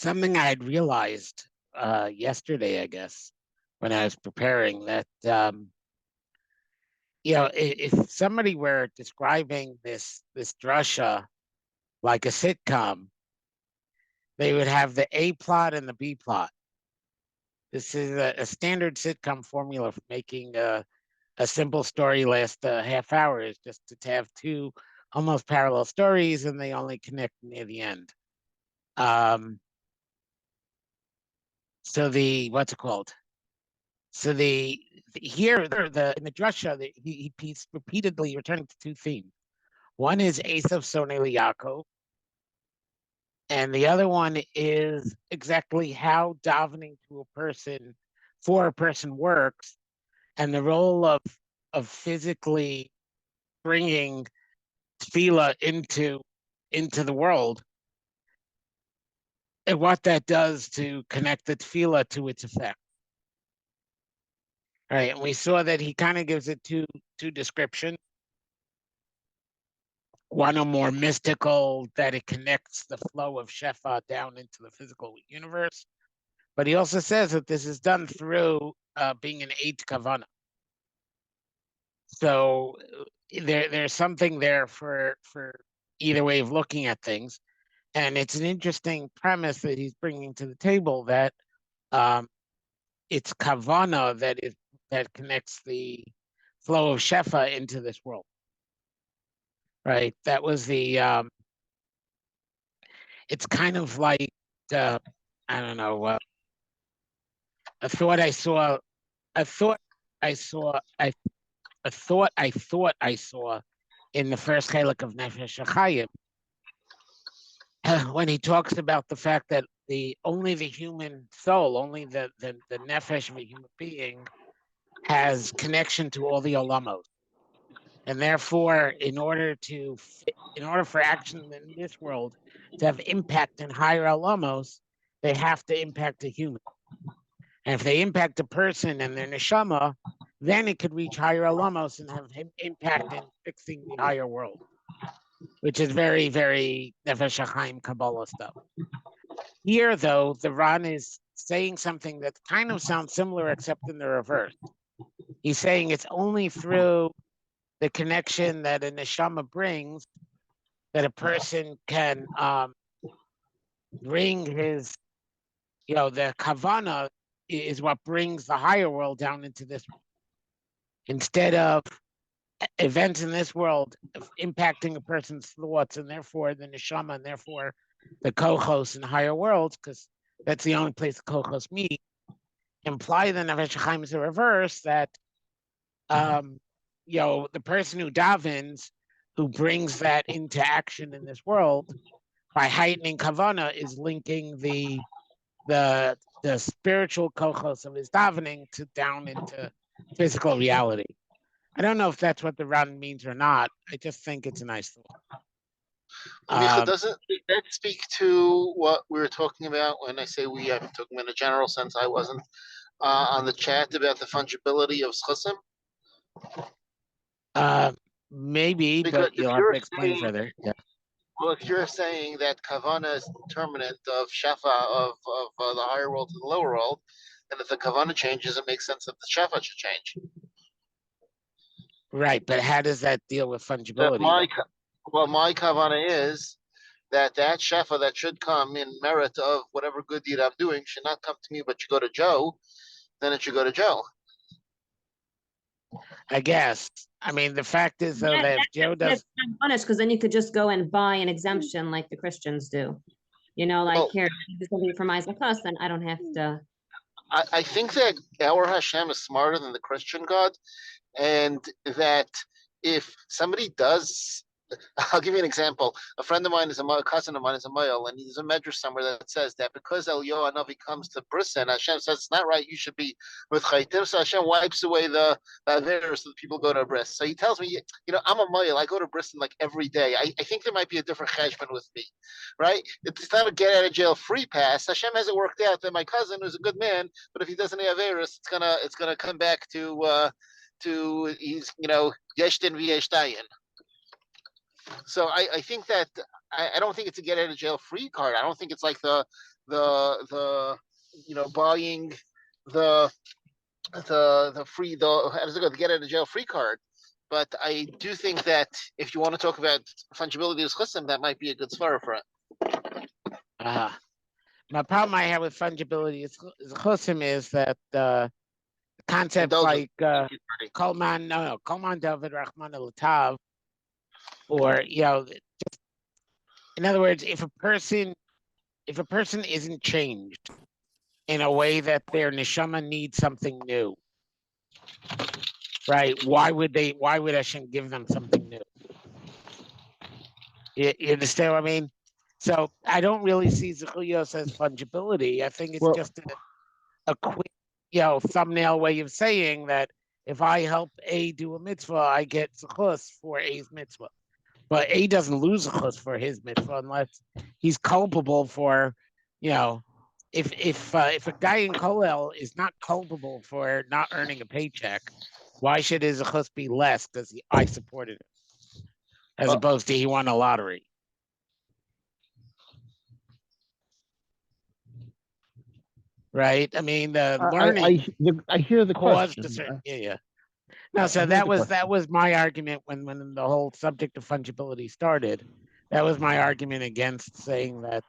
something I had realized yesterday, I guess, when I was preparing that, if somebody were describing this drasha like a sitcom, they would have the A plot and the B plot. This is a standard sitcom formula for making a simple story last a half hour, is just to have two almost parallel stories, and they only connect near the end. So the what's it called? So here in the drasha, he's repeatedly returning to two themes. One is Eisav Toledos Yaaqov, and the other one is exactly how davening to a person for a person works, and the role of physically bringing tefillah into the world, and what that does to connect the tefillah to its effect. All right, and we saw that he kind of gives it two descriptions. One are more mystical, that it connects the flow of Shefa down into the physical universe. But he also says that this is done through being an aid to Kavanah. So there's something there for either way of looking at things. And it's an interesting premise that he's bringing to the table, that it's Kavanah that connects the flow of Shefa into this world. Right? That was the it's kind of like I don't know, a thought I saw in the first chalik of Nefesh HaChayim, when he talks about the fact that only the human soul, only the nefesh of a human being has connection to all the olamos. And therefore, in order for action in this world to have impact in higher olamos, they have to impact a human. And if they impact a person and their neshama, then it could reach higher olamos and have impact in fixing the higher world, which is very, very Nefesh HaChaim Kabbalah stuff. Here, though, the Ran is saying something that kind of sounds similar, except in the reverse. He's saying it's only through the connection that a neshama brings that a person can bring his, the kavana is what brings the higher world down into this world. Instead of events in this world impacting a person's thoughts, and therefore the neshama, and therefore the kochos in higher worlds, because that's the only place the kochos meet, imply the Nefesh HaChaim is the reverse, that the person who davens, who brings that into action in this world by heightening kavana, is linking the spiritual kochos of his davening down into physical reality. I don't know if that's what the Ran means or not. I just think it's a nice thought. Micha, doesn't that speak to what we were talking about when I say we? I'm talking in a general sense. I wasn't on the chat about the fungibility of schusim. Maybe, because but you'll have to explain further. Yeah. Well, if you're saying that kavana is determinant of shefa of the higher world to the lower world, then if the kavana changes, it makes sense that the shefa should change. Right, but how does that deal with fungibility? My kavana is that shefa that should come in merit of whatever good deed I'm doing should not come to me, but should go to Joe. Then it should go to Joe. I guess. I mean, the fact is, though, that if Joe does, honest, because then you could just go and buy an exemption like the Christians do. Here, this will be from Isaac Plus, then I don't have to. I think that our Hashem is smarter than the Christian God, and that if somebody does, I'll give you an example. A friend of mine a cousin of mine is a male, and there's a medrash somewhere that says that because Eliyahu Hanavi comes to Brisson, Hashem says it's not right. You should be with Chaitim. So Hashem wipes away the virus so that people go to Bris. So he tells me, I'm a male. I go to Brisson like every day. I think there might be a different cheshbon with me, right? It's not a get out of jail free pass. Hashem has it worked out that my cousin is a good man, but if he doesn't have virus, it's gonna come back to he's yeshtin v'yeshtayin. So I think that I don't think it's a get out of jail free card. I don't think it's like the buying the free, how does it go, the get out of jail free card. But I do think that if you want to talk about fungibility as chassim, that might be a good svara for it. My problem I have with fungibility is chassim is that concepts like Kolman David Rahman Latav, or just in other words, if a person isn't changed in a way that their neshama needs something new, right? Why would Hashem give them something new? You understand what I mean? So I don't really see Zechuyos as fungibility. I think it's just a quick, thumbnail way of saying that if I help A do a mitzvah, I get Zechus for A's mitzvah. But A doesn't lose Zechus for his mitzvah unless he's culpable for, if a guy in Kollel is not culpable for not earning a paycheck, why should his Zechus be less because I supported him, as opposed to he won a lottery? Right? I mean, the learning. I hear the question. Yeah. No, so that was my argument when the whole subject of fungibility started. That was my argument against saying that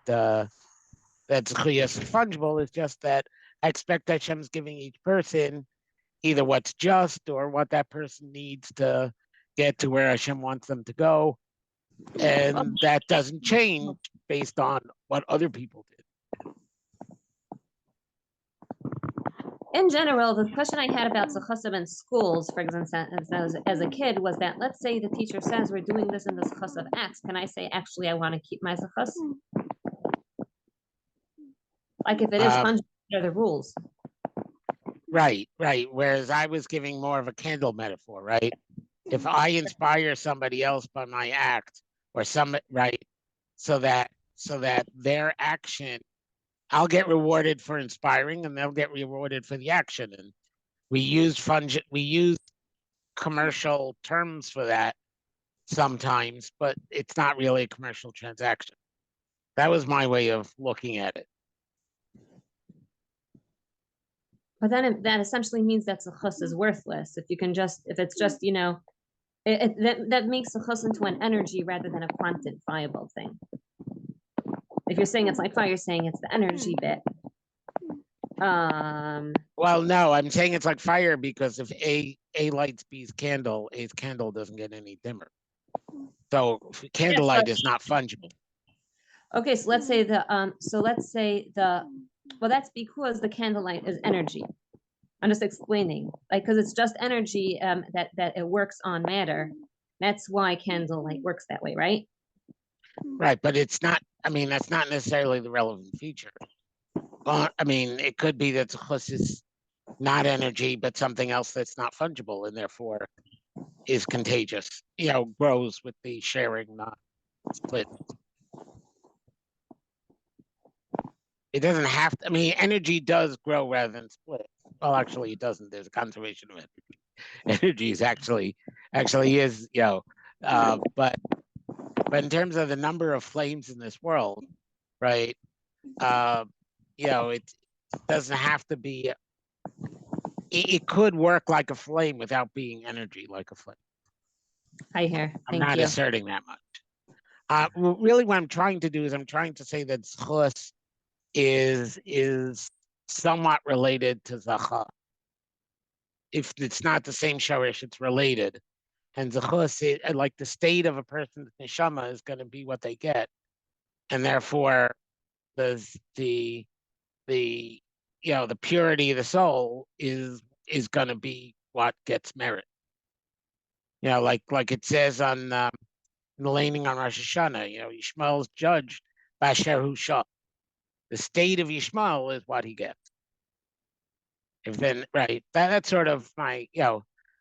Zechuyos is fungible. Is just that I expect Hashem's giving each person either what's just or what that person needs to get to where Hashem wants them to go, and that doesn't change based on what other people did. In general, the question I had about Zechusim in schools, for example, as a kid, was that, let's say the teacher says we're doing this in the Zechus of X. Can I say, actually, I want to keep my Zechus? Like if it is fungible, what are the rules? Right. Whereas I was giving more of a candle metaphor, right? If I inspire somebody else by my act, or so that their action, I'll get rewarded for inspiring, and they'll get rewarded for the action. And we use commercial terms for that sometimes, but it's not really a commercial transaction. That was my way of looking at it. But then that essentially means that Zechus is worthless. If it's just, that makes Zechus into an energy rather than a quantifiable thing. If you're saying it's like fire, you're saying it's the energy bit. Well, no, I'm saying it's like fire because if A lights B's candle, A's candle doesn't get any dimmer. So candlelight is not fungible. Okay, so let's say well, that's because the candlelight is energy. I'm just explaining, because it's just energy that it works on matter. That's why candlelight works that way, right? Right, but it's not. I mean, that's not necessarily the relevant feature. I mean, it could be that Zechus is not energy, but something else that's not fungible and therefore is contagious. Grows with the sharing, not split. It doesn't have to. I mean, energy does grow rather than split. Well, actually, it doesn't. There's a conservation of energy. Energy is actually is, but in terms of the number of flames in this world, right? It doesn't have to be. It could work like a flame without being energy like a flame. I hear. I'm not asserting that much. Really, what I'm trying to do is I'm trying to say that Zechus is somewhat related to Zachah. If it's not the same shorish, it's related. And Zechus, like the state of a person's neshama, is going to be what they get, and therefore, the purity of the soul is going to be what gets merit. Like it says on the laning on Rosh Hashanah, Yishmael is judged by Asher Hu Shah. The state of Yishmael is what he gets. That's sort of my,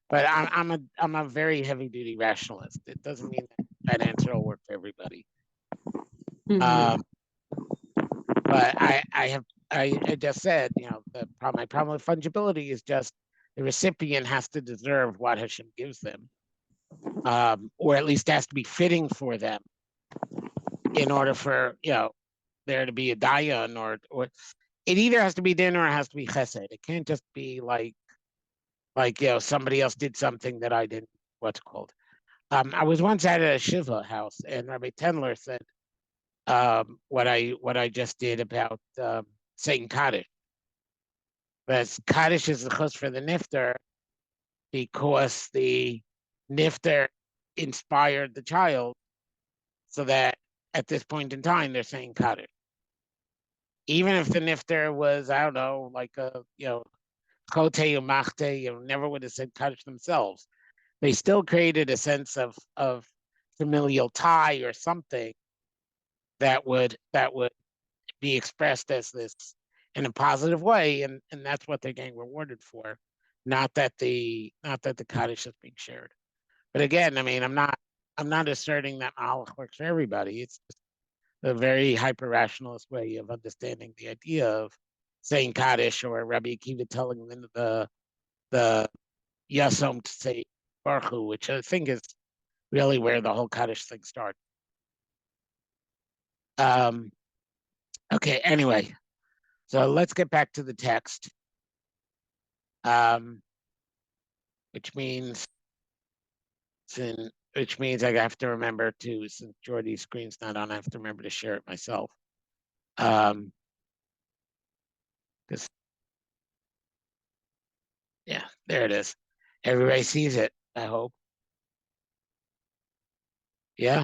but I'm a very heavy duty rationalist. It doesn't mean that answer will work for everybody. Mm-hmm. But I just said, my problem with fungibility is just the recipient has to deserve what Hashem gives them, or at least has to be fitting for them in order for, there to be a dayan, or it either has to be din or it has to be chesed. It can't just be like somebody else did something that I didn't. What's it called? I was once at a shiva house, and Rabbi Tendler said what I just did about saying kaddish. But kaddish is the chus for the nifter because the nifter inspired the child, so that at this point in time they're saying kaddish. Even if the nifter was, I don't know, like chote or machte, never would have said kaddish themselves. They still created a sense of familial tie or something that would be expressed as this in a positive way, and that's what they're getting rewarded for, not that the kaddish is being shared. But again, I mean, I'm not asserting that Malach works for everybody. It's just a very hyper rationalist way of understanding the idea of saying kaddish, or Rabbi Akiva telling them the yasom to say Baruch Hu, which I think is really where the whole kaddish thing starts. Okay, anyway, so let's get back to the text, which means I have to remember to, since Jordy's screen's not on, I have to remember to share it myself. Because yeah, there it is. Everybody sees it, I hope. Yeah.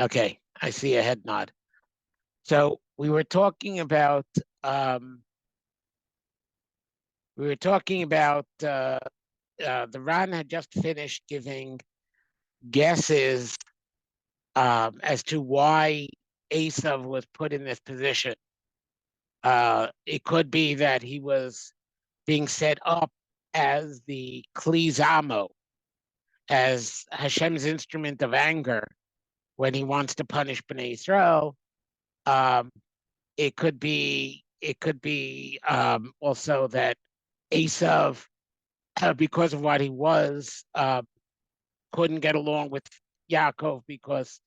Okay, I see a head nod. So we were talking about the Ran had just finished giving guesses as to why Eisav was put in this position. It could be that he was being set up as the Kli Zamo, as Hashem's instrument of anger when he wants to punish Bnei Israel. It could be also that Eisav, because of what he was, couldn't get along with Yaakov because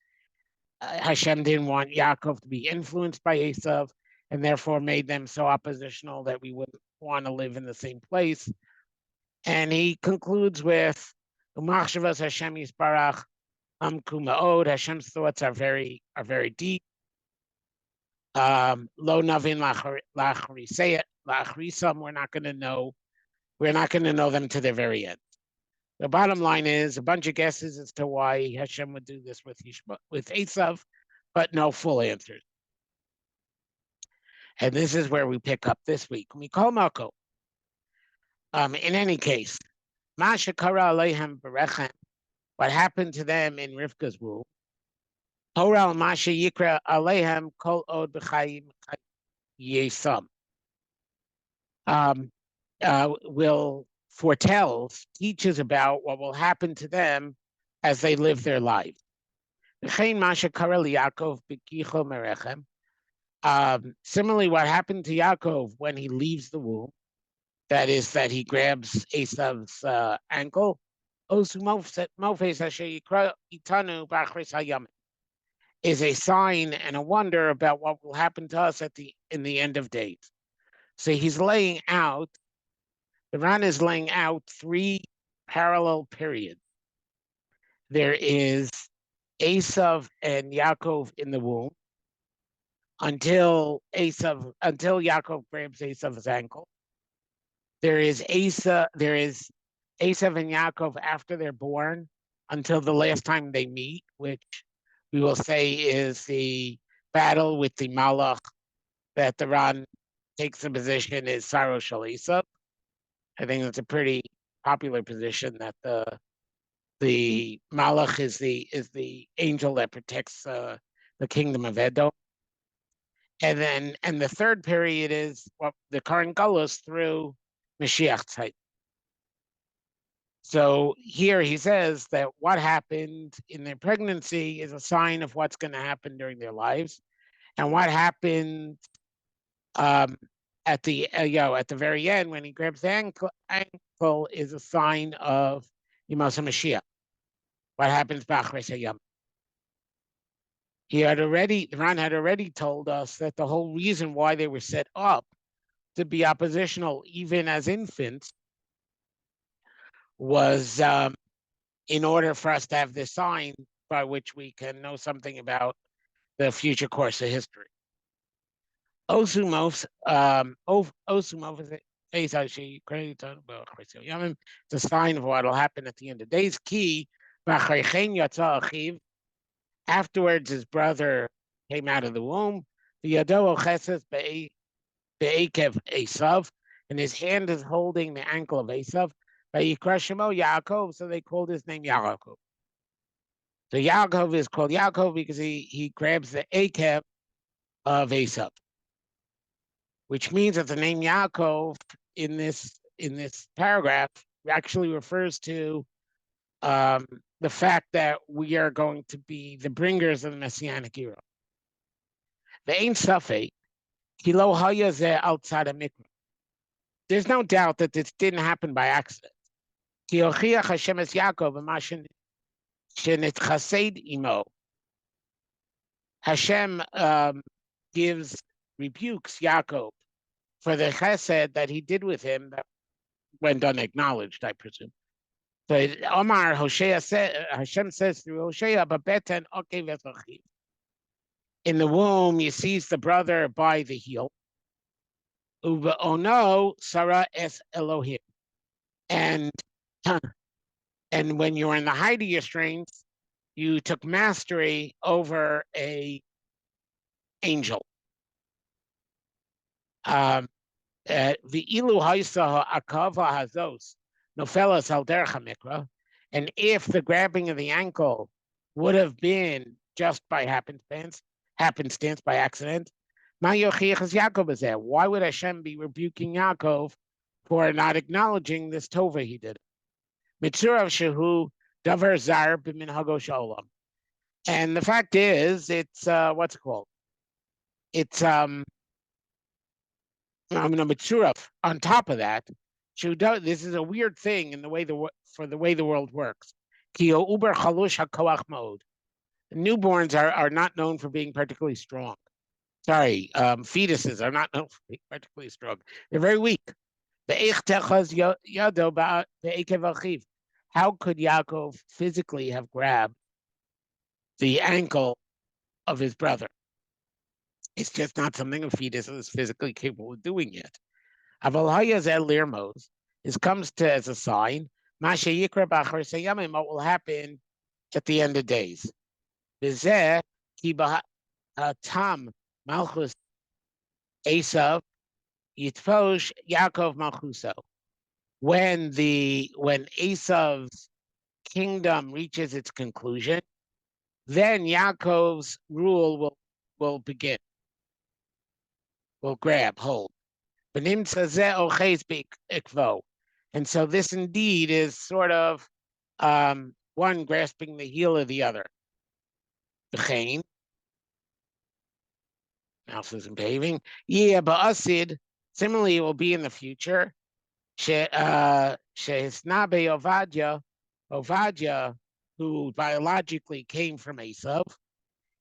Hashem didn't want Yaakov to be influenced by Eisav, and therefore made them so oppositional that we wouldn't want to live in the same place. And he concludes with Umachshavas Hashem Yisbarach Kumaod. Hashem's thoughts are very deep. Lo navin lachrisam. We're not going to know. We're not going to know them to their very end. The bottom line is a bunch of guesses as to why Hashem would do this with Eisav, but no full answers. And this is where we pick up this week. We call Mako. In any case, Masha Kara Aleihem Berechem, what happened to them in Rivka's womb, Torah Masha Yikra Aleihem Kol Od B'Chayim Yesam, teaches about what will happen to them as they live their lives. Masha Kara Yaakov B'Kicho Merechem. Similarly, what happened to Yaakov when he leaves the womb, that is, that he grabs Eisav's ankle, is a sign and a wonder about what will happen to us in the end of days. So he's laying out, the Ran is laying out three parallel periods. There is Eisav and Yaakov in the womb, until Yaakov grabs Eisav's ankle. There is Eisav and Yaakov after they're born until the last time they meet, which we will say is the battle with the Malach that the Ran takes the position is Saro Shel Eisav. I think that's a pretty popular position, that the Malach is the angel that protects the kingdom of Edom. And the third period is what the current Galus through Mashiach Tzeit. So here he says that what happened in their pregnancy is a sign of what's going to happen during their lives, and what happened at the very end when he grabs the ankle is a sign of Yemos HaMashiach. What happens b'Achreis Hayam. Ron had already told us that the whole reason why they were set up to be oppositional, even as infants, was in order for us to have this sign by which we can know something about the future course of history. Osumos, Osumos is it's a sign of what will happen at the end of days. Key, afterwards, his brother came out of the womb. The Yado Cheses Be'ekev Eisav, and his hand is holding the ankle of Eisav. Yikrashimo Yaakov, so they called his name Yaakov. So Yaakov is called Yaakov because he grabs the Akev of Eisav, which means that the name Yaakov in this paragraph actually refers to the fact that we are going to be the bringers of the Messianic era. The Ein Safek, Kilo Haya Zeh outside of Mikra. There's no doubt that this didn't happen by accident. Ki Ochiach Hashem es Yaakov v'ma shenitchased imo. Hashem rebukes Yaakov for the chesed that he did with him that went unacknowledged, I presume. So Omar Hashem says through Hosea, "Babeten okev es achiv." In the womb, you seize the brother by the heel. Uva ono Sarah es Elohim, and when you were in the height of your strength, you took mastery over a angel. The ilu haisa akava hazos nofelas al derech mikra, and if the grabbing of the ankle would have been just by happenstance, by accident, why would Hashem be rebuking Yaakov for not acknowledging this tova he did? Mitzurav shehu davar zar b'minhago shalom. And the fact is, it's what's it called? It's mitzurav. On top of that, this is a weird thing in the way the world works. Kio uber chalush hakoach mode. Newborns are not known for being particularly strong. Fetuses are not known for being particularly strong. They're very weak. How could Yaakov physically have grabbed the ankle of his brother? It's just not something a fetus is physically capable of doing yet. This comes to as a sign. What will happen at the end of days? Tam Malchus Eisav Yitfosh Yaakov Malchuso. When Eisav's kingdom reaches its conclusion, then Yaakov's rule will begin. Will grab hold. And so this indeed is sort of one grasping the heel of the other. The houses and paving. Yeah, but Asid, similarly, it will be in the future. Shehisnabe Ovadia, who biologically came from Eisav,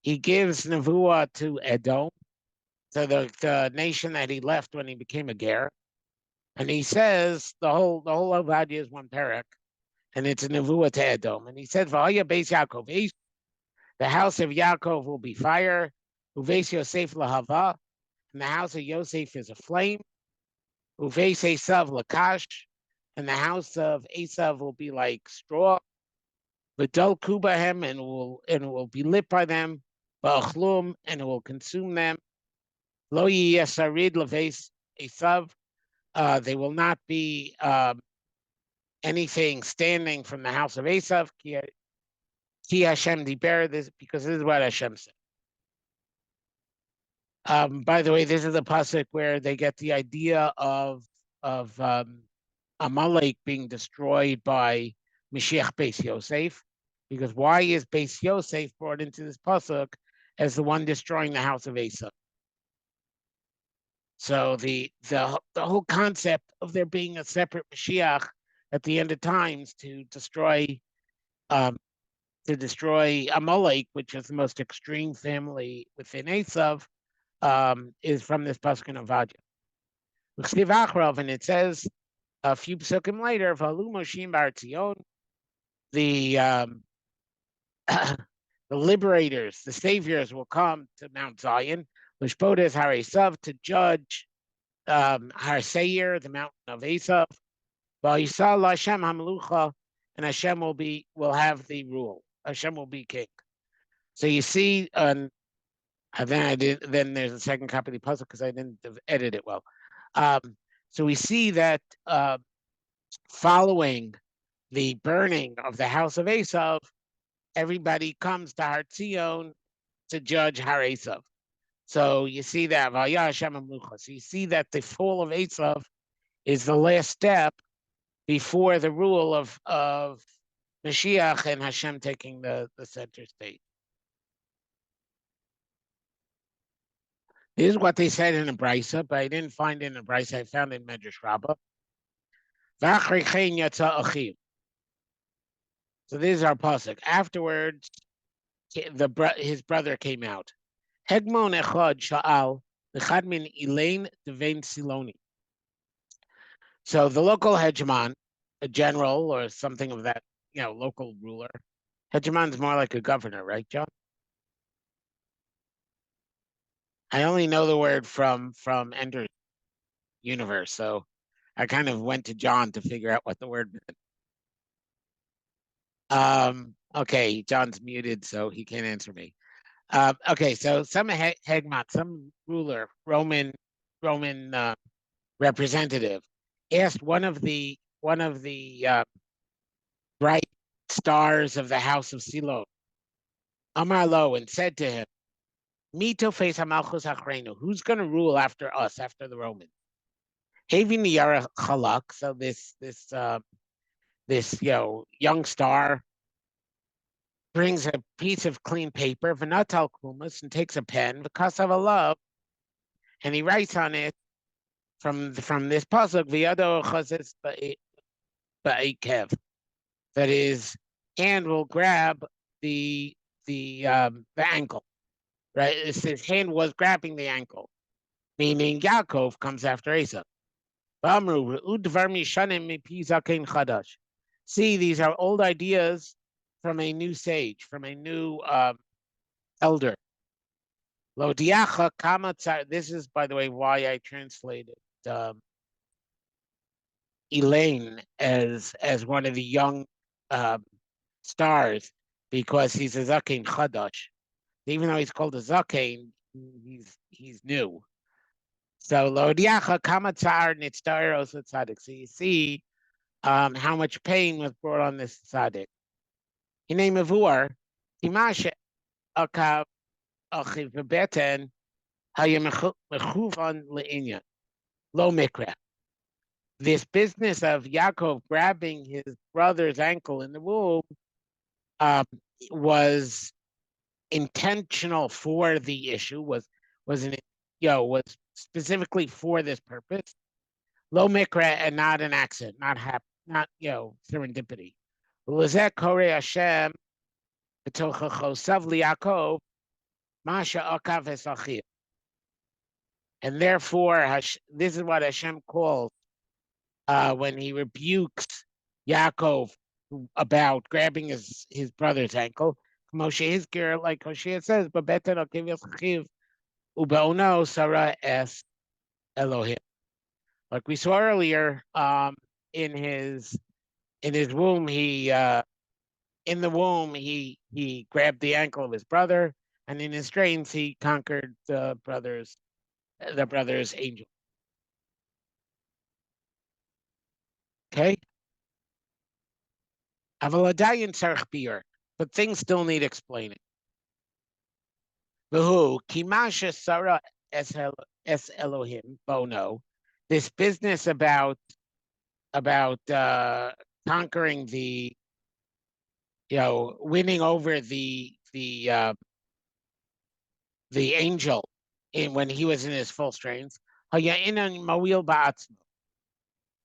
he gives Nevuah to Edom, to the nation that he left when he became a ger. And he says the whole Ovadia is one parak, and it's a Nevuah to Edom. And he said, V'haya Beis Yaakov, the house of Yaakov will be fire. Uveis Yosef lahava, and the house of Yosef is a flame. Uveis Eisav lakash, and the house of Eisav will be like straw. V'dol kubahem, and it will be lit by them. V'achlum, and it will consume them. Lo yisarid leveis Eisav, they will not be anything standing from the house of Eisav. Ki Hashem diber, this because this is what Hashem said. By the way, this is a pasuk where they get the idea of Amalek being destroyed by Mashiach Beis Yosef, because why is Beis Yosef brought into this pasuk as the one destroying the house of Eisav? So the whole concept of there being a separate Mashiach at the end of times to destroy to destroy Amalek, which is the most extreme family within Eisav, is from this pasuk in Avadia. And it says a few psukim later, "V'alu Moshim Bar Tzion," the the liberators, the saviors will come to Mount Zion, Lishpodes Eisav, to judge Har Seir, the mountain of Eisav. V'Yisal Hashem Hamlucha, and Hashem will have the rule. Hashem will be king. So you see, then there's a second copy of the puzzle because I didn't edit it well. So we see that following the burning of the house of Eisav, everybody comes to Har Tzion to judge Har Eisav. So you see that. So you see that the fall of Eisav is the last step before the rule of Mashiach and Hashem taking the center stage. This is what they said in the Brisa, but I didn't find it in the Brisa. I found it in Medrash Rabbah. So this is our pasuk. Afterwards, his brother came out. Hegmon echad sha'al l'chad min Elaine devein Siloni. So the local hegemon, a general or something of that, local ruler. Hegemon's more like a governor, right, John? I only know the word from Ender's Universe, so I kind of went to John to figure out what the word meant. Okay, John's muted, so he can't answer me. Okay, so some hegemon, some ruler, Roman representative, asked one of the bright stars of the house of Silo, Amar Lo, and said to him, Mito face hamalchus achrenu, who's going to rule after us, after the Romans? Having the Yara Chalak, so this young star brings a piece of clean paper, v'natal kumas, and takes a pen, v'kasav alav, and he writes on it from this pasuk, v'yado chazes ba'ikev, that his hand will grab the ankle, right? His hand was grabbing the ankle, meaning Yaakov comes after Eisav. See, these are old ideas from a new sage, from a new elder. This is, by the way, why I translated Elaine as one of the young stars, because he's a Zakein Chadash. Even though he's called a Zakein, he's new. So Lodiacha Kamatzar Nitzdaros Tzaddik. So you see how much pain was brought on this tzaddik. Hine Mavur, Timashe Akav Achiv Beten Hayamechuvan Leinya Lo Mikra. This business of Yaakov grabbing his brother's ankle in the womb was intentional for the issue. Was specifically for this purpose. Lo mikra, and not an accident, not serendipity. L'zeh korei Hashem b'tochachosav liYaakov masha akav esachiv. And therefore, this is what Hashem calls when he rebukes Yaakov about grabbing his brother's ankle. Moshe Hizkir, like Hosea says, "Babeten akav esachiv ubeono Sarah es Elohim." Like we saw earlier, in his womb, he grabbed the ankle of his brother, and in his dreams he conquered the brother's angel. Okay, Avaladayin tzarich biur, but things still need explaining. V'hu kimasha Sarah es Elohim bono. This business about conquering winning over the angel when he was in his full strength.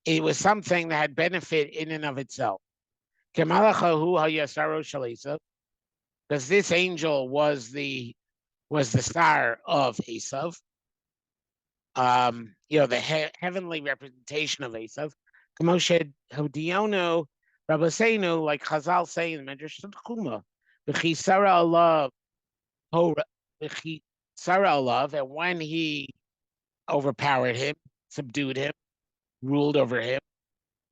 It was something that had benefit in and of itself. because this angel was the star of Eisav. The heavenly representation of Eisav. Moshe Hodiono, Rabbeinu, like Chazal say in the Medrash Chuma, B'chisara Allah, B'chisara Allah, and when he overpowered him, subdued him, ruled over him.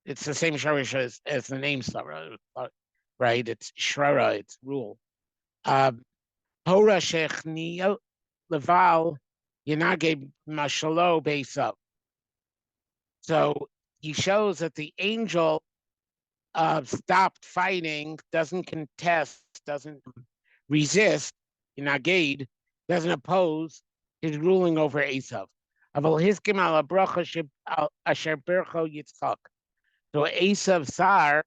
It's the same sharish as the name Sarah, right? It's Shrara, it's rule. Hora Shechni Leval Yanage Mashalo Beisav. So he shows that the angel stopped fighting, doesn't contest, doesn't resist, Yanaged, doesn't oppose his ruling over Eisav. Aval Hiskim ala bracha asher bercho Yitzchak. So Eisav Sar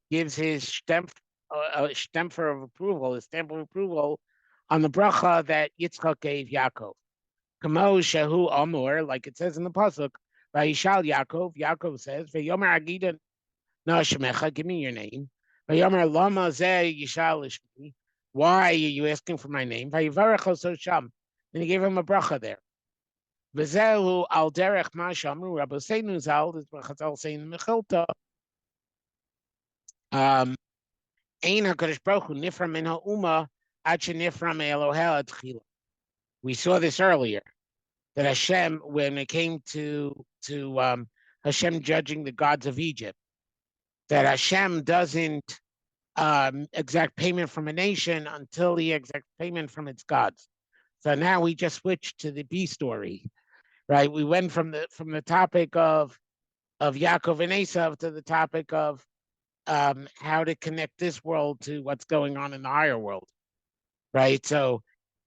gives his stamp of approval, his stamp of approval on the bracha that Yitzchak gave Yaakov. Kamo shehu amor, like it says in the pasuk, Vayishal Yaakov. Yaakov says, "Vayomer Agida na shemecha, give me your name. Vayomer lama zeh yishal ishmi. Why are you asking for my name? Vayivarech oso sham." And he gave him a bracha there. V'zehu al derech ma shamru Rabbeinu zal. This is what Chazal say in the Mechilta. Ein HaKadosh Baruch Hu nifra min ha'uma ad shenifra me'Elohei atchila. We saw this earlier, that Hashem, when it came to Hashem judging the gods of Egypt, that Hashem doesn't exact payment from a nation until he exacts payment from its gods. So now we just switched to the B story, right? We went from the topic of Yaakov and Eisav to the topic of how to connect this world to what's going on in the higher world, right? So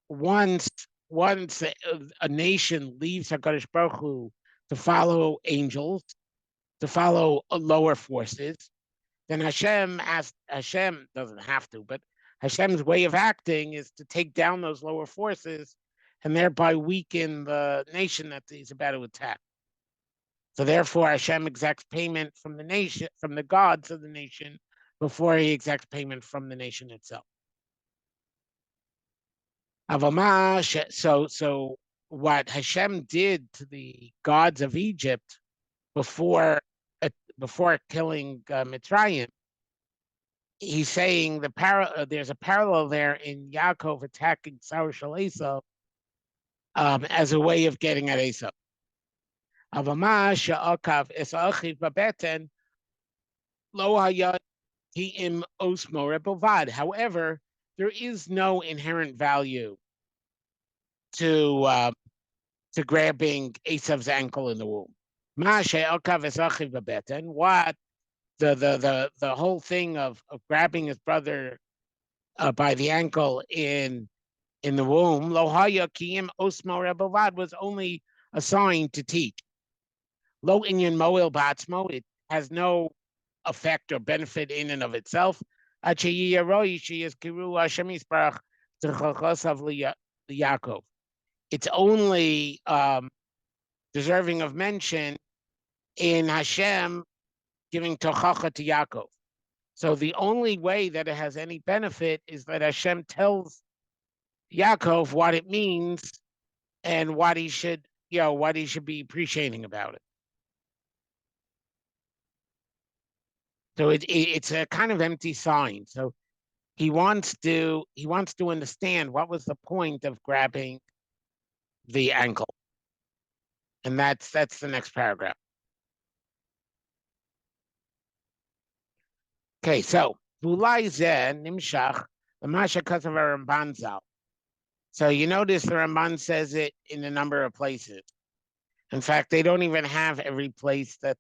once a nation leaves HaKadosh Baruch Hu to follow angels, to follow lower forces, then Hashem doesn't have to, but Hashem's way of acting is to take down those lower forces and thereby weaken the nation that he's about to attack. So therefore, Hashem exacts payment from the nation, from the gods of the nation, before he exacts payment from the nation itself. So what Hashem did to the gods of Egypt before killing Mitzrayim, he's saying there's a parallel there in Yaakov attacking Sarah Shal Eisav as a way of getting at Eisav. However, there is no inherent value to grabbing Esav's ankle in the womb. What the whole thing of grabbing his brother by the ankle in the womb, was only a sign to teach. Lo inyan moel ba'atzmo, it has no effect or benefit in and of itself. It's only deserving of mention in Hashem giving tochacha to Yaakov. So the only way that it has any benefit is that Hashem tells Yaakov what it means and what he should be appreciating about it. So it's a kind of empty sign. So he wants to understand what was the point of grabbing the ankle, and that's the next paragraph. Okay, so Vulai Zeh Nimshach Lamasha Kasav Ramban Zal. So you notice the Ramban says it in a number of places. In fact, they don't even have every place that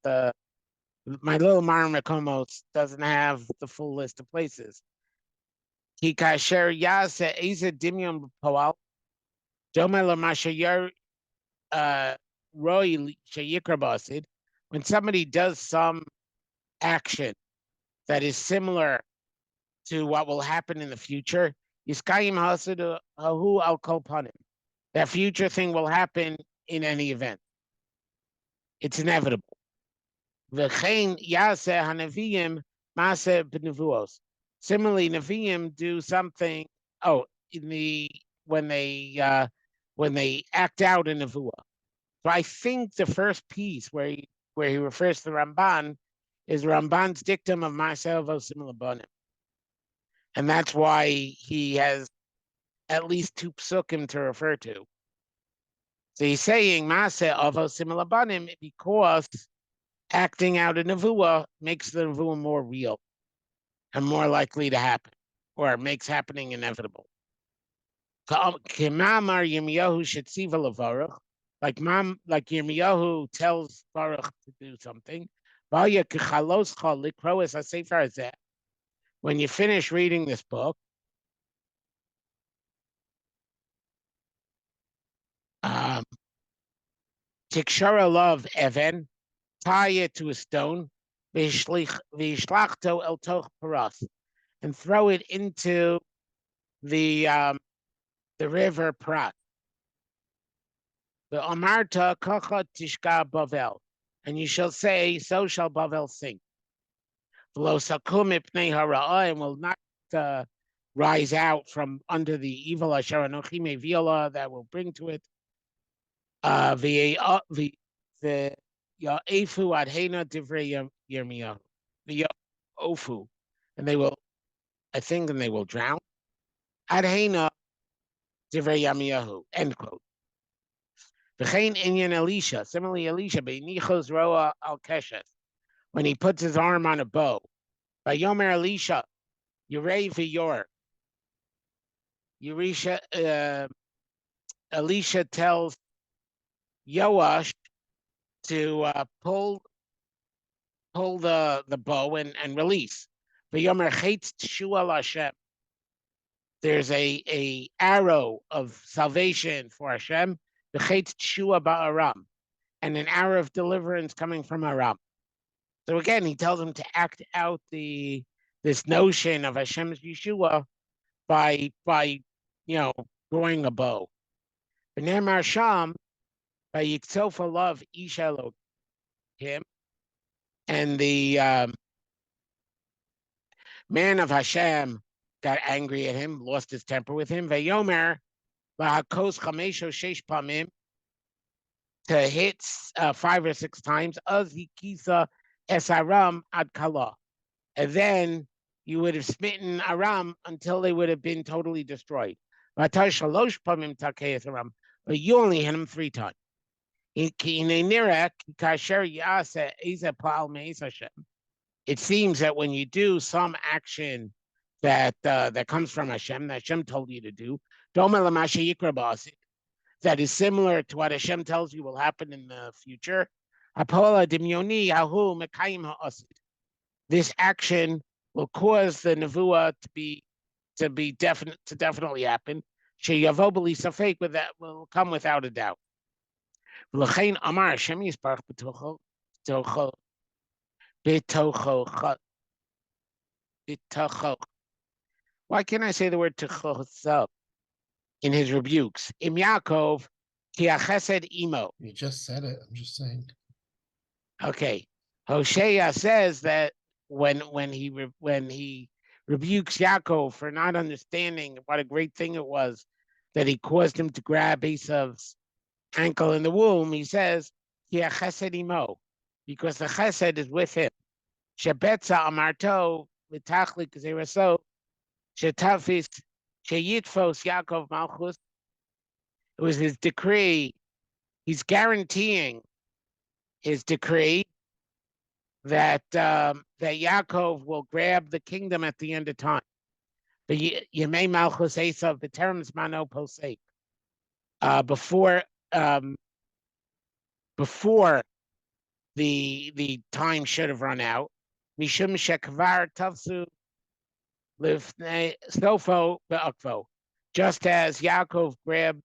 my little Mar Makomos doesn't have the full list of places. Ki kasher yase eze dimyon poal doma lamasha roi sheyikrabasid. When somebody does some action that is similar to what will happen in the future, yiskayim hasadu hahu al kolpanim. That future thing will happen in any event. It's inevitable. V'chein yaseh hanaviyim maseh b'nevuos. Similarly, Nevi'im do something. Oh, in the when they act out in Nevuah. So I think the first piece where he refers to the Ramban is Ramban's dictum of Ma'aseh Avos Banim, and that's why he has at least 2 psukim to refer to. So he's saying Ma'aseh Avos Banim because acting out a nevuah makes the nevuah more real and more likely to happen, or makes happening inevitable. K'mamar Yirmiyahu shetziva levarach, like Yirmiyahu tells Baruch to do something. V'aya k'chaloscha likro es hasefer hazeh. When you finish reading this book, tikshara love even, tie it to a stone, v'yishlachto el toch paras, and throw it into the river Prat. The Amarta Kacha Tishka Bavel, and you shall say, so shall Bavel sing. V'lo sakum ipnei hara'ah, and will not rise out from under the evil asher anochi mevi'ala that will bring to it. The ya'efu adhena divrei Yirmiyahu, the ya'ofu, and they will, I think, and they will drown. Adhena divrei Yirmiyahu. End quote. V'chein inyan Elisha. Similarly, Elisha beinichos roa al keshes, when he puts his arm on a bow. Vayomer Elisha, Yirei v'yor. Elisha tells Yoash to pull the bow and release. Vayomer chetz t'shua Hashem. There's a arrow of salvation for Hashem. The chetz t'shua ba'aram, and an arrow of deliverance coming from Aram. So again, he tells him to act out this notion of Hashem's Yeshua by throwing a bow. V'nemar sham by yiksofa love isha him, and the man of Hashem got angry at him, lost his temper with him. Vayomer lahakos chamesho sheish pamim, to hit 5 or 6 times. Az hikisa es Aram ad kala, and then you would have smitten Aram until they would have been totally destroyed. But you only hit him 3 times. It seems that when you do some action that comes from Hashem, that Hashem told you to do, that is similar to what Hashem tells you will happen in the future. This action will cause the nevuah to definitely happen. But that will come without a doubt. Why can't I say the word techosav in his rebukes? Im Yaakov ki achesed imo. You just said it. I'm just saying. Okay, Hosea says that when he rebukes Yaakov for not understanding what a great thing it was that he caused him to grab Eisav's ankle in the womb, he says, ki achesed imo, because the chesed is with him. Shebetza amarto v'tachli k'zeraso shetafis sheyitfos Yaakov malchus. It was his decree. He's guaranteeing his decree that Yaakov will grab the kingdom at the end of time. The Yemei Malchus Eisav b'terem zmano posek. Before the time should have run out. Mishum shekvar tavsu livnei sofo be'akvo. Just as Yaakov grabbed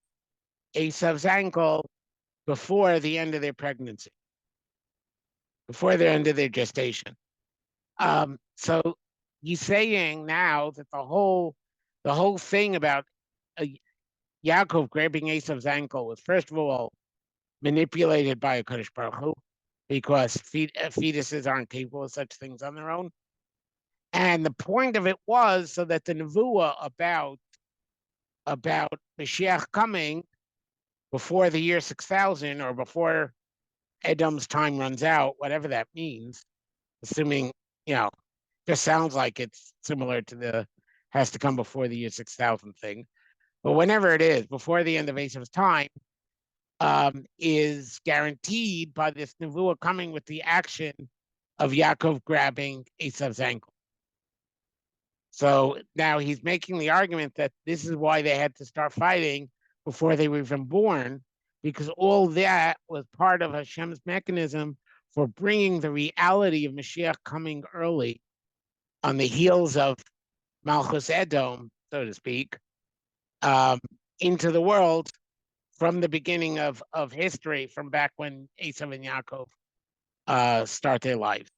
Eisav's ankle before the end of their pregnancy, before the end of their gestation. So he's saying now that the whole thing about Yaakov grabbing Eisav's ankle was, first of all, manipulated by a Kadosh Baruch Hu, because fetuses aren't capable of such things on their own. And the point of it was so that the nevuah about Mashiach coming before the year 6000 or before Edom's time runs out, whatever that means, assuming, just sounds like it's similar to the has to come before the year 6000 thing. But whenever it is, before the end of Eisav's time, is guaranteed by this nevuah coming with the action of Yaakov grabbing Eisav's ankle. So now he's making the argument that this is why they had to start fighting before they were even born, because all that was part of Hashem's mechanism for bringing the reality of Mashiach coming early on the heels of Malchus Edom, so to speak, into the world from the beginning of history, from back when Eisav and Yaakov start their lives.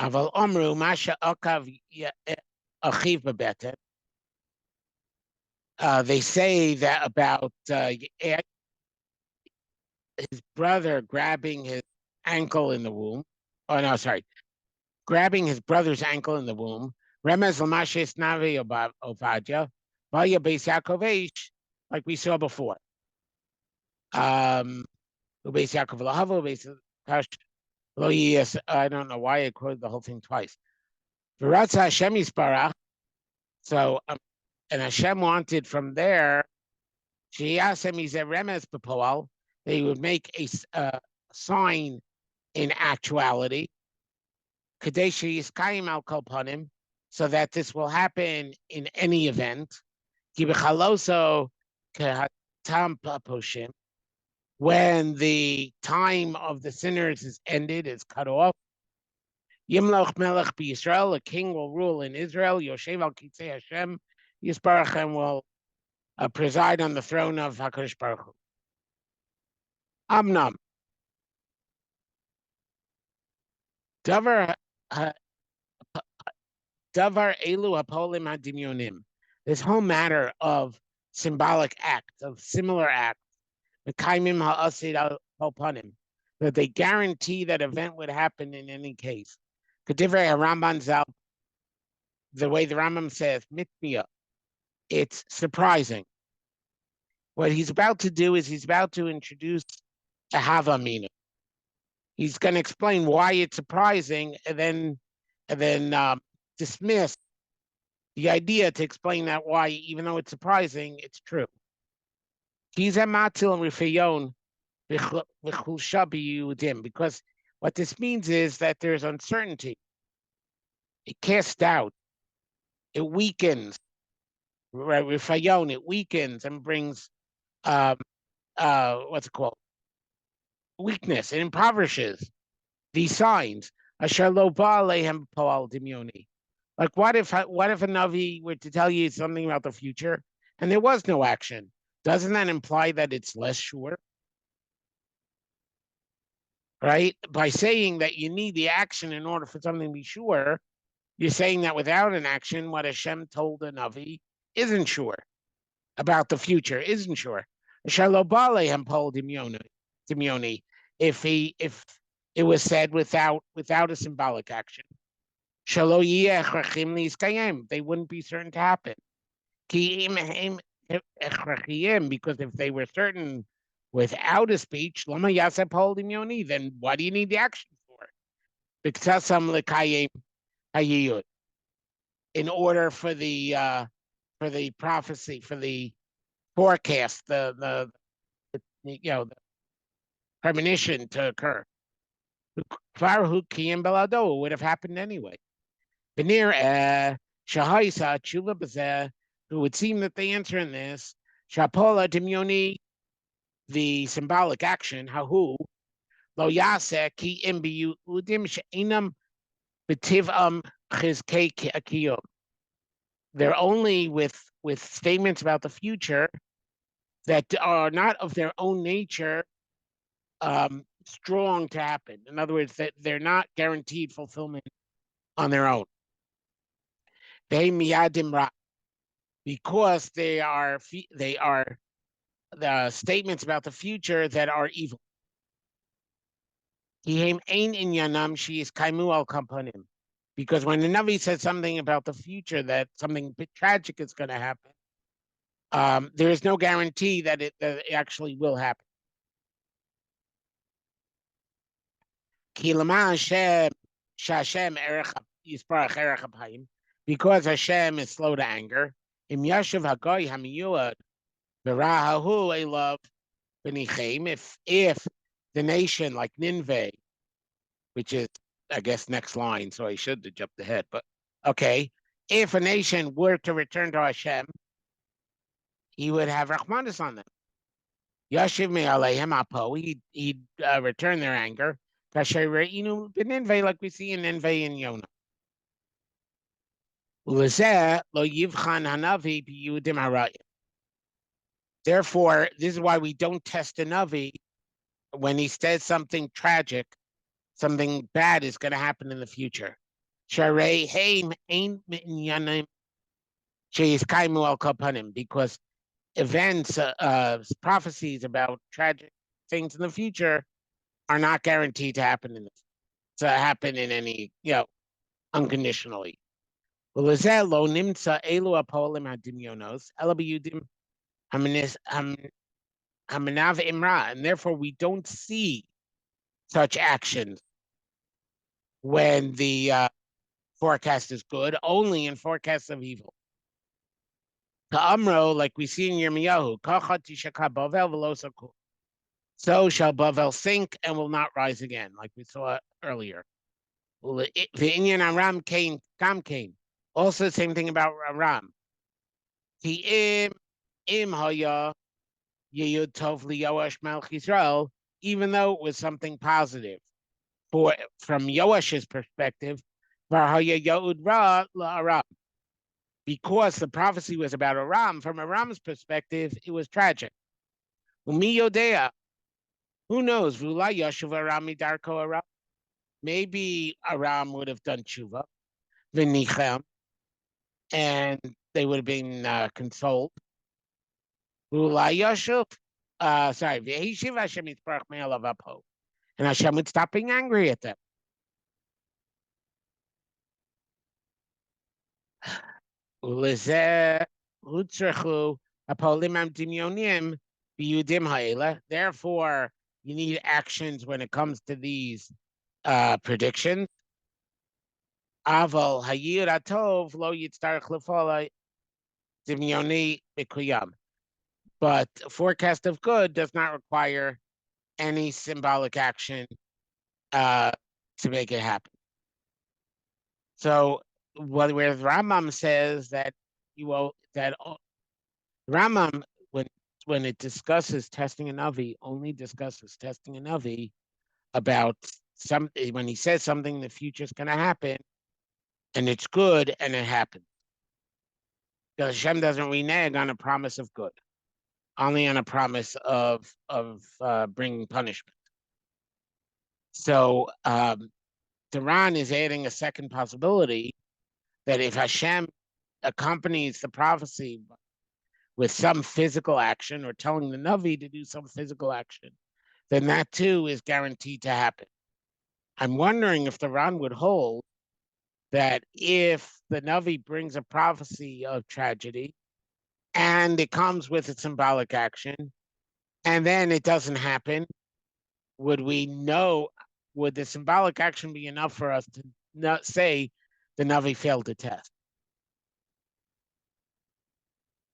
Aval Omru Masha Akav Achiv Bebeten. They say that about his brother grabbing his ankle in the womb. Oh no, sorry, grabbing his brother's ankle in the womb. Remez Lamashes Navi Ovadia, Vaya Beis Yaakovish, like we saw before. Beis Yaakov Lahavo, Beis Tash. Yes, I don't know why I quoted the whole thing twice. Viratza Hashem Yisparach. So, and Hashem wanted from there, Sheyasem Yizeh Remez B'Poal, they would make a sign in actuality, Kadesh Yiskayim Al Kol Panim, so that this will happen in any event. Ki B'Chaloso Kehatam Paposhim, when the time of the sinners is ended, is cut off. Yimloch Melech b'Yisrael, a king will rule in Israel. Yoshev al Kitzei Hashem, Yisparachem will preside on the throne of HaKadosh Baruch Hu. Amnam. Davar Elu Hapolim HaDimyonim. This whole matter of symbolic acts, of similar acts, Mekaimim Ha'asid Al-Panim, that they guarantee that event would happen in any case. Kedivrei HaRamban Zal, the way the Rambam says, mitmia, it's surprising. What he's about to do is he's about to introduce a havamina. He's going to explain why it's surprising, and then dismiss the idea to explain that why, even though it's surprising, it's true. He's a matil and rifayon because what this means is that there's uncertainty. It casts doubt. It weakens. Rifayon, it weakens and brings what's it called? Weakness. It impoverishes these signs. Like what if a Navi were to tell you something about the future and there was no action? Doesn't that imply that it's less sure? Right? By saying that you need the action in order for something to be sure, you're saying that without an action, what Hashem told a Navi isn't sure about the future, isn't sure. If it was said without a symbolic action, they wouldn't be certain to happen. Because if they were certain without a speech, then why do you need the action for? In order for the prophecy, for the forecast, the premonition to occur. It would have happened anyway. It would seem that the answer in this, Shapola Dimyoni, the symbolic action, Hahu, Lo Yase, Ki Imbiu Udim Sheinam Betivam Chizke Akiyom. They're only with statements about the future that are not of their own nature strong to happen. In other words, that they're not guaranteed fulfillment on their own. They miyadim ra, because they are the statements about the future that are evil. Kihem ein inyanam sheis kaimu al kapanim. Because when the Navi said something about the future, that something tragic is going to happen, there is no guarantee that it actually will happen. Because Hashem is slow to anger. If the nation like Nineveh, which is, I guess, next line, so I should have jumped ahead, but okay. If a nation were to return to Hashem, he would have Rahmanis on them. Yashiv me aleihem apo, he'd return their anger. Kasher like we see in Nineveh and Yonah. Therefore, this is why we don't test a Navi when he says something tragic, something bad is going to happen in the future. Because events, prophecies about tragic things in the future are not guaranteed to happen in any, unconditionally. And therefore we don't see such actions when the forecast is good, only in forecasts of evil. Amro, like we see in Yirmiyahu, so shall Bavel sink and will not rise again, like we saw earlier. Aram came. Also, the same thing about Aram. Im haya yeyud tov liyoash melch Yisrael, even though it was something positive, from Yoash's perspective, because the prophecy was about Aram, from Aram's perspective, it was tragic. Umi Yodea, who knows? Maybe Aram would have done tshuva, v'nichem, and they would have been consoled. V'hishiv Hashem yitzparach me'alav apo, and Hashem would stop being angry at them. Therefore, you need actions when it comes to these predictions. Aval hayir atov lo yitzarech lefalai dimyoni b'kuyam. But forecast of good does not require any symbolic action to make it happen. So, where Rambam says that Rambam, when it discusses testing a Navi, only discusses testing a Navi about when he says something in the future is going to happen, and it's good, and it happens. Because Hashem doesn't renege on a promise of good, only on a promise of bringing punishment. So Duran is adding a second possibility that if Hashem accompanies the prophecy with some physical action or telling the Navi to do some physical action, then that too is guaranteed to happen. I'm wondering if the Ran would hold that if the Navi brings a prophecy of tragedy and it comes with a symbolic action and then it doesn't happen, would the symbolic action be enough for us to not say the Navi failed the test?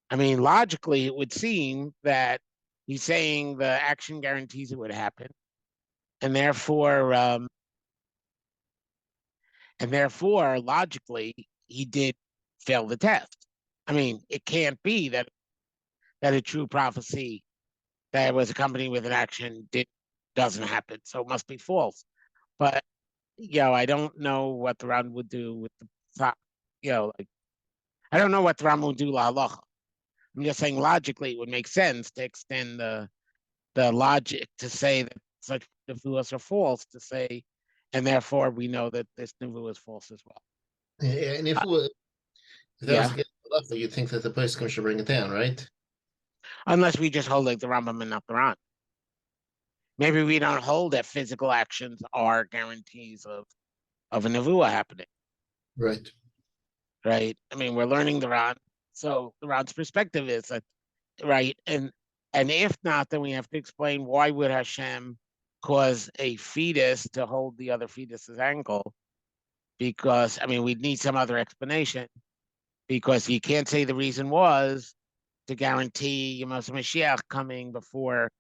I mean, logically, it would seem that he's saying the action guarantees it would happen, and therefore, logically, he did fail the test. I mean, it can't be that a true prophecy that was accompanied with an action doesn't happen, so it must be false. But I don't know what the Ran would do with the I don't know what the Ran would do la halacha. I'm just saying logically it would make sense to extend the logic to say that such nevuos are false, to say, and therefore we know that this nevuah is false as well. Yeah, and if that was against the halacha, you'd think that the poskim should bring it down, right? Unless we just hold like the Rambam and not the Ran. Maybe we don't hold that physical actions are guarantees of a nevuah happening, Right. right? I mean, we're learning the Ran, so the Ran's perspective is that, right? And if not, then we have to explain why would Hashem cause a fetus to hold the other fetus's ankle? Because, I mean, we'd need some other explanation, because you can't say the reason was to guarantee Yemos Mashiach coming before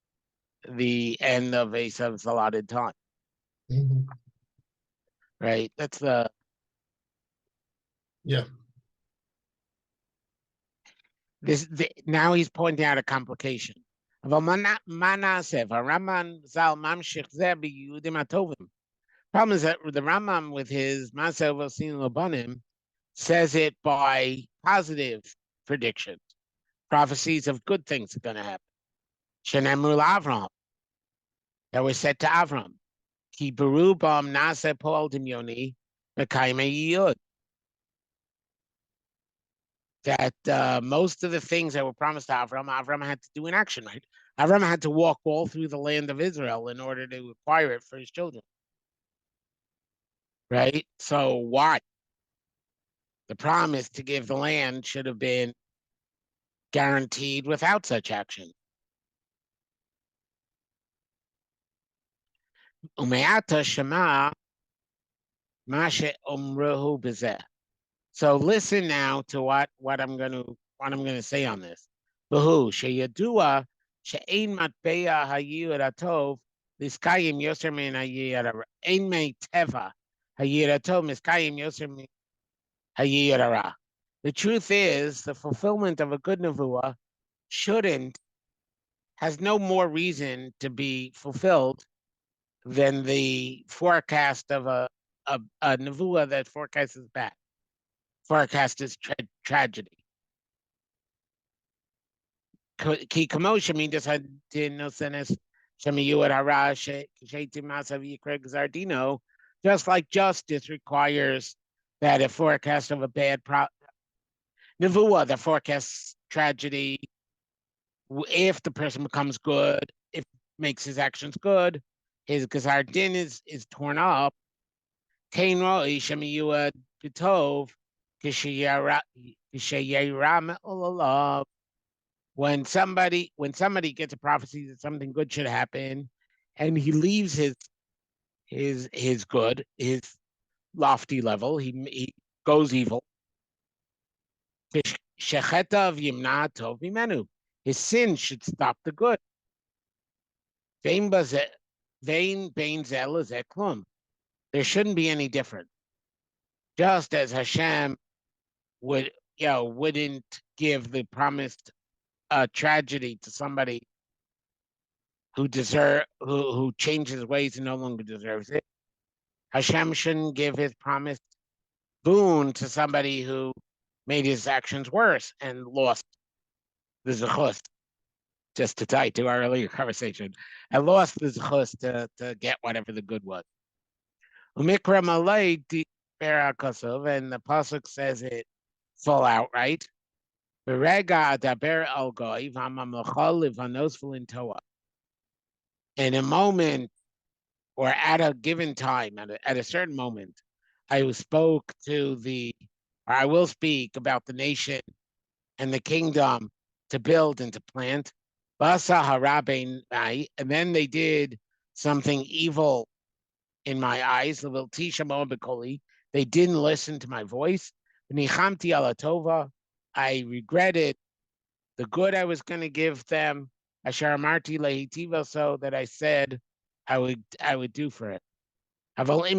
the end of Eisav's allotted time, Mhm. right? That's the Yeah. now he's pointing out a complication. Problem is that the Rambam with his Maaseh Vosin Labanim says it by positive predictions, prophecies of good things are going to happen. Shenemru Avram, that was said to Avram. Ki berubam nase pol dimyoni mekayme yiyud. That most of the things that were promised to Avram had to do in action, right? Avram had to walk all through the land of Israel in order to acquire it for his children, right? So why? The promise to give the land should have been guaranteed without such action. Umeata shema mashe umruhu bezeh. So listen now to what I'm gonna say on this. Behu sheyadua she'ein matbeya hayir atov liskayim yoser min hayir ein mei teva hayir atov miskayim yoser min hayir hara. The truth is, the fulfillment of a good nevuah has no more reason to be fulfilled than the forecast of a nevuah that forecasts bad. Forecast is tragedy. Ki kamosh midas hadin nosenes shemiyuad hara sheitim masav yikreg zardino. Just like justice requires that a forecast of a bad nevuah that forecasts tragedy, if the person becomes good, if makes his actions good, his gazar din is torn up. Kain roi shemiyuad b'tov kishayira me'olalav. When somebody gets a prophecy that something good should happen, and he leaves his good, his lofty level, he goes evil. His sin should stop the good. There shouldn't be any difference. Just as Hashem wouldn't give the promised tragedy to somebody who changes ways and no longer deserves it. Hashem shouldn't give his promised boon to somebody who made his actions worse and lost the zechus. Just to tie to our earlier conversation, I lost the zechus to get whatever the good was. Umikra malay Derashos, and the pasuk says it full out, right? Berega daber al goy v'hamamlachal livanos v'lintoa. In a moment, or at a given time, at a certain moment, I will speak about the nation and the kingdom to build and to plant. Basa harabein, and then they did something evil in my eyes. They didn't listen to my voice. I regretted the good I was going to give them. So that I said I would do for it. But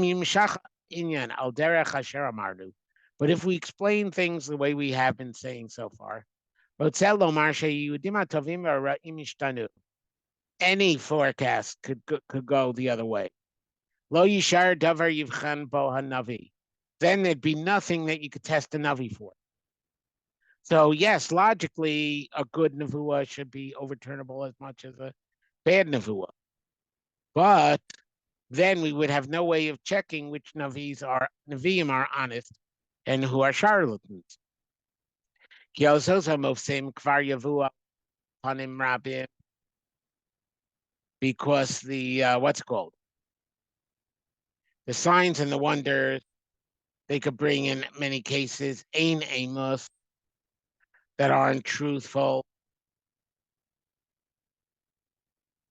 if we explain things the way we have been saying so far, any forecast could go the other way. Then there'd be nothing that you could test a navi for. So yes, logically, a good nevuah should be overturnable as much as a bad nevuah. But then we would have no way of checking which Nevi'im are honest and who are charlatans. because the what's it called? The signs and the wonders they could bring in many cases, ein amos, that aren't truthful.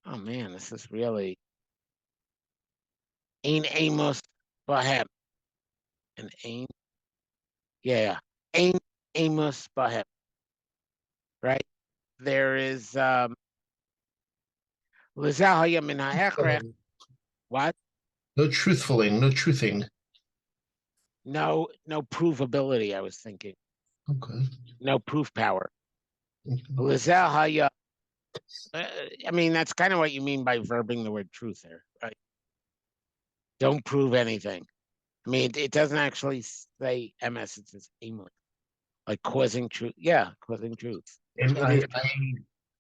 Oh man, this is really ein amos bahem. And ein, yeah, ein amos bahem. Right? There is Lizahaya min ha'echrech. What? No truthfulling, no truthing. No provability, I was thinking. Okay. No proof power. Okay. Lizahaya. I mean, that's kind of what you mean by verbing the word truth there, right? Don't prove anything. I mean, it doesn't actually say MS, it says English. Like causing truth. Yeah, causing truth. And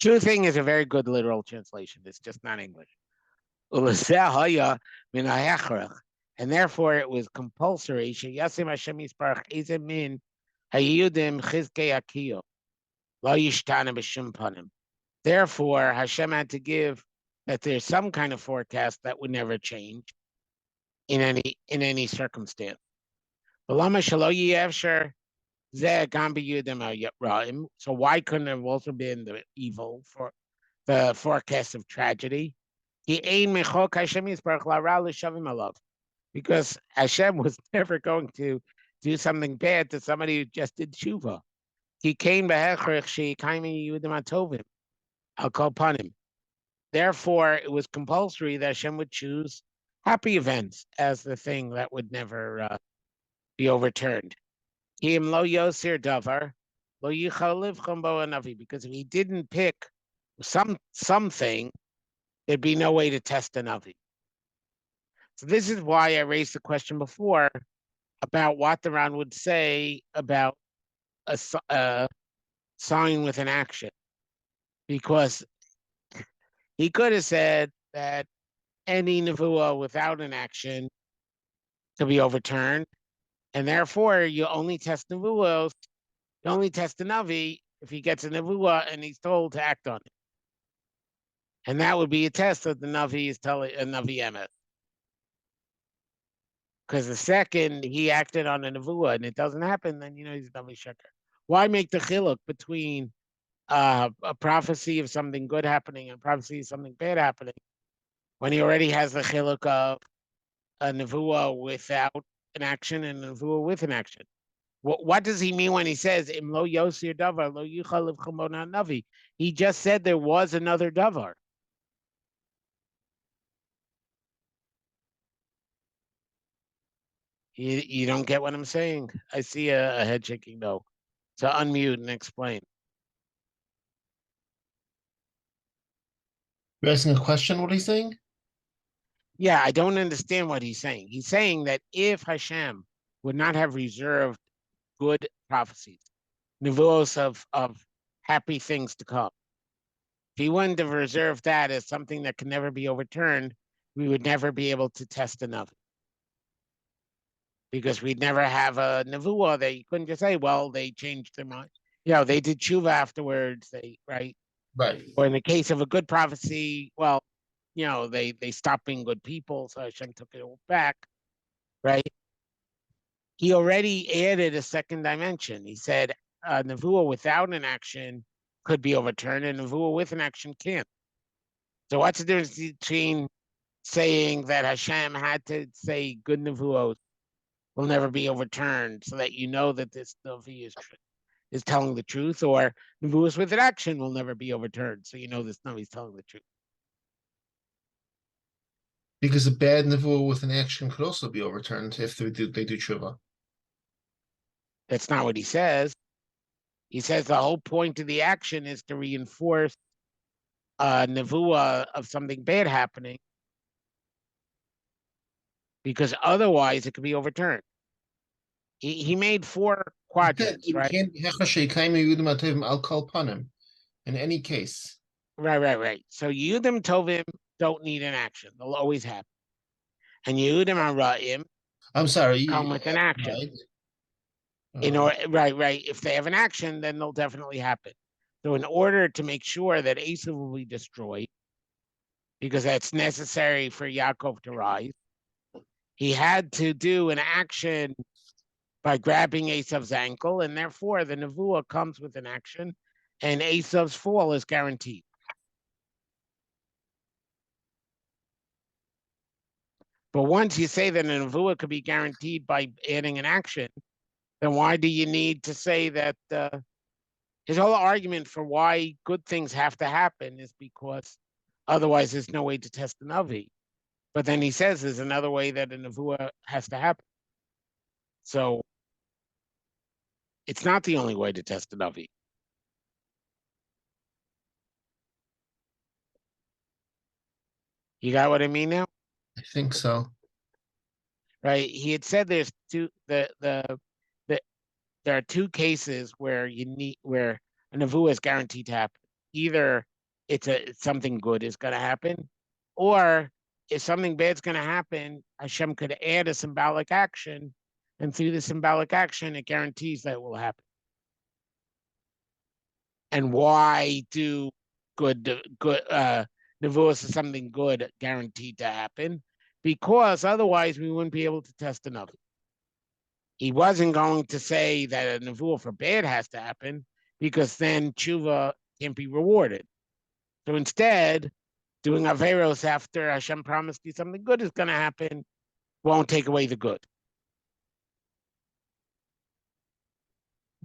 Truthing is a very good literal translation. It's just not English. And therefore it was compulsory. Therefore, Hashem had to give that there's some kind of forecast that would never change in any circumstance. So why couldn't it have also been the evil for the forecast of tragedy? Because Hashem was never going to do something bad to somebody who just did tshuva. He came I'll call upon him. Therefore, it was compulsory that Hashem would choose happy events as the thing that would never be overturned. Because if he didn't pick something, there'd be no way to test a Navi. So this is why I raised the question before about what the Ran would say about a sign with an action. Because he could have said that any nevuah without an action could be overturned, and therefore you only test nevuahs, you only test a Navi if he gets a nevuah and he's told to act on it. And that would be a test that the Navi is telling a Navi emet. Because the second he acted on a nevuah and it doesn't happen, then he's a Navi sheker. Why make the chiluk between a prophecy of something good happening and a prophecy of something bad happening when he already has the chiluk of a nevuah without an action and a nevuah with an action? What does he mean when he says im lo yosir davar lo yuchal chumona navi? He just said there was another davar. You don't get what I'm saying? I see a head shaking no. So unmute and explain. You're asking a question, what he's saying? Yeah, I don't understand what he's saying. He's saying that if Hashem would not have reserved good prophecies, nevuos of happy things to come, if he wouldn't have reserved that as something that can never be overturned, we would never be able to test enough. Because we'd never have a nevuah that you couldn't just say, well, they changed their mind. They did tshuva afterwards, right? Right. Or in the case of a good prophecy, well, they stopped being good people, so Hashem took it all back, right? He already added a second dimension. He said a nevuah without an action could be overturned, and a nevuah with an action can't. So what's the difference between saying that Hashem had to say good nevuos will never be overturned so that you know that this Navi is telling the truth, or nevuos with an action will never be overturned so you know this Navi is telling the truth? Because a bad nevuah with an action could also be overturned if they do tshuva. That's not what he says. He says the whole point of the action is to reinforce a nevuah of something bad happening, because otherwise it could be overturned. He made 4 quadrants, right? In any case. Right. So Yehudim Tovim don't need an action. They'll always happen. And Yehudim Ara'im I'm sorry. come with an action. Right. If they have an action, then they'll definitely happen. So in order to make sure that Eisav will be destroyed, because that's necessary for Yaakov to rise. He had to do an action by grabbing Eisav's ankle, and therefore the nevuah comes with an action, and Eisav's fall is guaranteed. But once you say that a nevuah could be guaranteed by adding an action, then why do you need to say that? His whole argument for why good things have to happen is because otherwise there's no way to test the Navi. But then he says there's another way that a nevuah has to happen. So it's not the only way to test the Navi. You got what I mean now? I think so. Right? He had said there's there are two cases where where a nevuah is guaranteed to happen. Either it's something good is going to happen, or if something bad's going to happen, Hashem could add a symbolic action, and through the symbolic action, it guarantees that it will happen. And why do nevuahs is something good guaranteed to happen? Because otherwise we wouldn't be able to test another. He wasn't going to say that a nevuah for bad has to happen, because then tshuva can't be rewarded. So instead, doing averos after Hashem promised you something good is going to happen won't take away the good.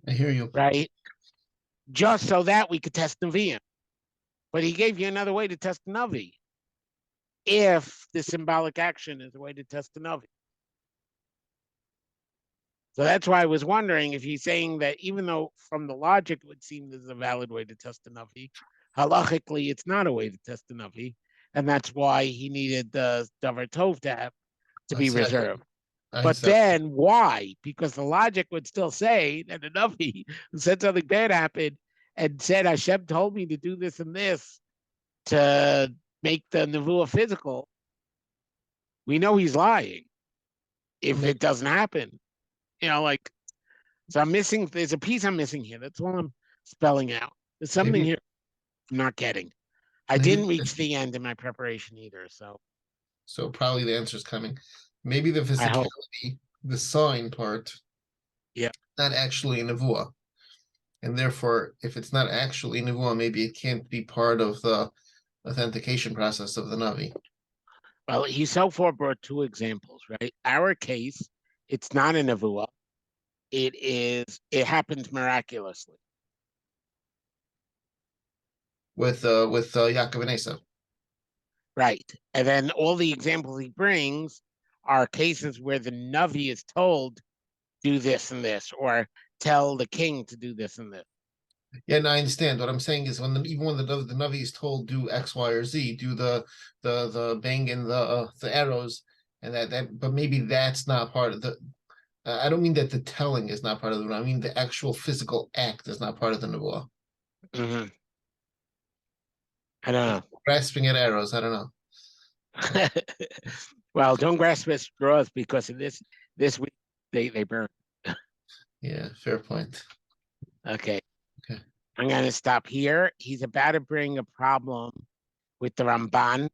I hear you. Right? Just so that we could test Nevi'im. But he gave you another way to test the Navi. If the symbolic action is a way to test the Navi. So that's why I was wondering if he's saying that even though from the logic it would seem this is a valid way to test the Navi, halachically it's not a way to test the Navi. And that's why he needed the Davar Tov to be reserved. But then why? Because the logic would still say that a Navi who said something bad happened and said, Hashem told me to do this and this to make the nevuah physical. We know he's lying if it doesn't happen. You know, like, so I'm missing, there's a piece I'm missing here. That's what I'm spelling out. There's something here I'm not getting. I didn't reach the end in my preparation either, so. So probably the answer is coming. Maybe the physicality, the sign part, not actually a nevuah. And therefore, if it's not actually nevuah, maybe it can't be part of the authentication process of the Navi. Well, he so far brought two examples, right? Our case, it's not a nevuah. It happens miraculously. With Yaakov and Eisav. Right. And then all the examples he brings are cases where the Navi is told, do this and this, or tell the king to do this and this. Yeah, no, I understand. What I'm saying is even when the Navi is told do X, Y, or Z, do the bang and the arrows, and that but maybe that's not part of the I don't mean that the telling is not part of the I mean the actual physical act is not part of the nevuah. Mm-hmm. I don't know. Grasping at arrows, I don't know. Well, don't grasp at straws because in this week they burn. Yeah, fair point. Okay. Okay. I'm going to stop here. He's about to bring a problem with the Ramban,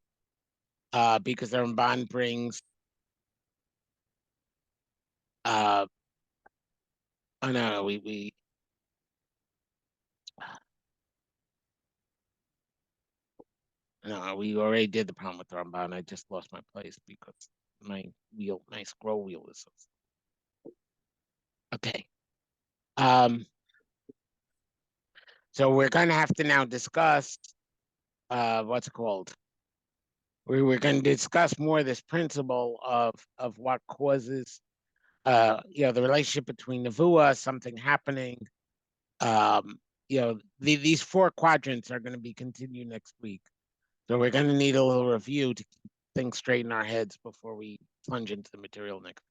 because the Ramban brings oh no, we no, we already did the problem with the Ramban. I just lost my place because my scroll wheel is okay. So we're going to have to now discuss what's it called? We're going to discuss more this principle of what causes the relationship between nevuah, something happening. These four quadrants are going to be continued next week. So we're going to need a little review to keep things straight in our heads before we plunge into the material next.